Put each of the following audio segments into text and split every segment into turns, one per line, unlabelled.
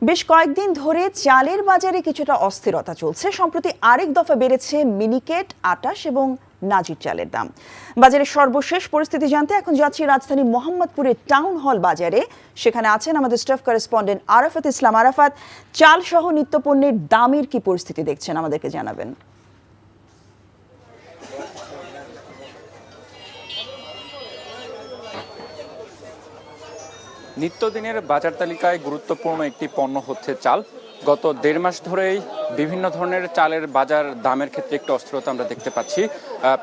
বেশ কয়েকদিন ধরে চালের বাজারে কিছুটা অস্থিরতা চলছে। সম্প্রতি আরেক দফা বেড়েছে মিনিকেট, আটাশ এবং নাজির চালের দাম। বাজারের সর্বশেষ পরিস্থিতি জানতে এখন যাচ্ছি রাজধানী মোহাম্মদপুরের টাউন হল বাজারে। সেখানে আছেন আমাদের স্টাফ করেসপন্ডেন্ট আরাফাত ইসলাম। আরাফাত, চাল সহ নিত্যপণ্যের দামের কি পরিস্থিতি দেখছেন আমাদেরকে জানাবেন।
নিত্যদিনের বাজার তালিকায় গুরুত্বপূর্ণ একটি পণ্য হচ্ছে চাল। গত 1.5 মাস ধরেই বিভিন্ন ধরনের চালের বাজার দামের ক্ষেত্রে একটু অস্থিরতা আমরা দেখতে পাচ্ছি।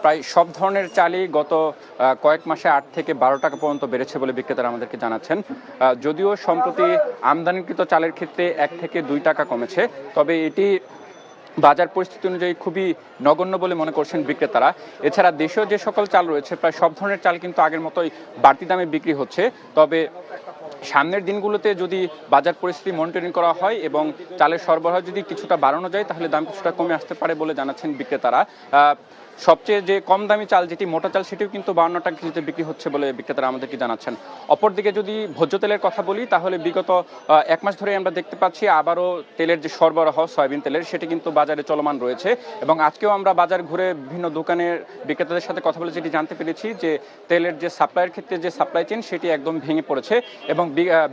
প্রায় সব ধরনের চালই গত কয়েক মাসে 8 থেকে 12 টাকা পর্যন্ত বেড়েছে বলে বিক্রেতারা আমাদেরকে জানাচ্ছেন। যদিও সম্প্রতি আমদানিকৃত চালের ক্ষেত্রে 1 থেকে 2 টাকা কমেছে, তবে এটি বাজার পরিস্থিতি অনুযায়ী খুবই নগণ্য বলে মনে করছেন বিক্রেতারা। এছাড়া দেশীয় যে সকল চাল রয়েছে প্রায় সব ধরনের চাল কিন্তু আগের মতোই বাড়তি দামে বিক্রি হচ্ছে। তবে সামনের দিনগুলোতে যদি বাজার পরিস্থিতি মনিটরিং করা হয় এবং চালের সরবরাহ যদি কিছুটা বাড়ানো যায় তাহলে দাম কিছুটা কমে আসতে পারে বলে জানাচ্ছেন বিক্রেতারা। সবচেয়ে যে কম দামি চাল যেটি মোটা চাল সেটিও কিন্তু 52 টাকা কেজিতে বিক্রি হচ্ছে বলে বিক্রেতারা আমাদেরকে জানাচ্ছেন। অপরদিকে যদি ভোজ্য তেলের কথা বলি তাহলে বিগত 1 মাস ধরে আমরা দেখতে পাচ্ছি আবারও তেলের যে সরবরাহ সয়াবিন তেলের সেটি কিন্তু বাজারে চলমান রয়েছে। এবং আজকেও আমরা বাজার ঘুরে বিভিন্ন দোকানের বিক্রেতাদের সাথে কথা বলে যেটি জানতে পেরেছি যে তেলের যে সাপ্লাইয়ের ক্ষেত্রে যে সাপ্লাই চেইন সেটি একদম ভেঙে পড়েছে এবং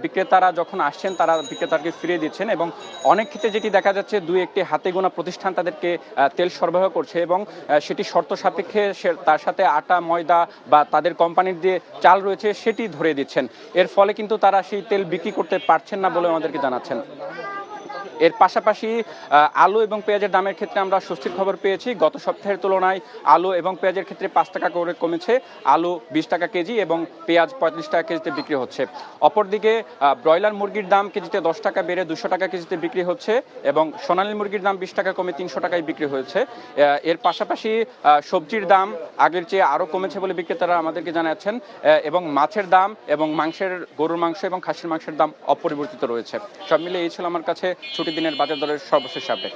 বিক্রেতারা যখন আসছেন তারা বিক্রেতাকে ফিরিয়ে দিচ্ছেন। এবং অনেক ক্ষেত্রে যেটি দেখা যাচ্ছে 2-1টি হাতে গোনা প্রতিষ্ঠান তাদেরকে তেল সরবরাহ করছে এবং সেটি শর্ত সাপেক্ষে তার সাথে আটা, ময়দা বা তাদের কোম্পানির যে চাল রয়েছে সেটি ধরে দিচ্ছেন। এর ফলে কিন্তু তারা সেই তেল বিক্রি করতে পারছেন না বলে আমাদেরকে জানাচ্ছেন। এর পাশাপাশি আলু এবং পেঁয়াজের দামের ক্ষেত্রে আমরা স্বস্তির খবর পেয়েছি। গত সপ্তাহের তুলনায় আলু এবং পেঁয়াজের ক্ষেত্রে 5 টাকা করে কমেছে। আলু 20 টাকা কেজি এবং পেঁয়াজ 35 টাকা কেজিতে বিক্রি হচ্ছে। অপরদিকে ব্রয়লার মুরগির দাম কেজিতে 10 টাকা বেড়ে 200 টাকা কেজিতে বিক্রি হচ্ছে এবং সোনালী মুরগির দাম 20 টাকা কমে 300 টাকায় বিক্রি হয়েছে। এর পাশাপাশি সবজির দাম আগের চেয়ে আরও কমেছে বলে বিক্রেতারা আমাদেরকে জানাচ্ছেন এবং মাছের দাম এবং গরুর মাংস এবং খাসির মাংসের দাম অপরিবর্তিত রয়েছে। সব মিলে এই ছিল আমার কাছে ছুটির দিনের বাজার দরের সর্বশেষ আপডেট।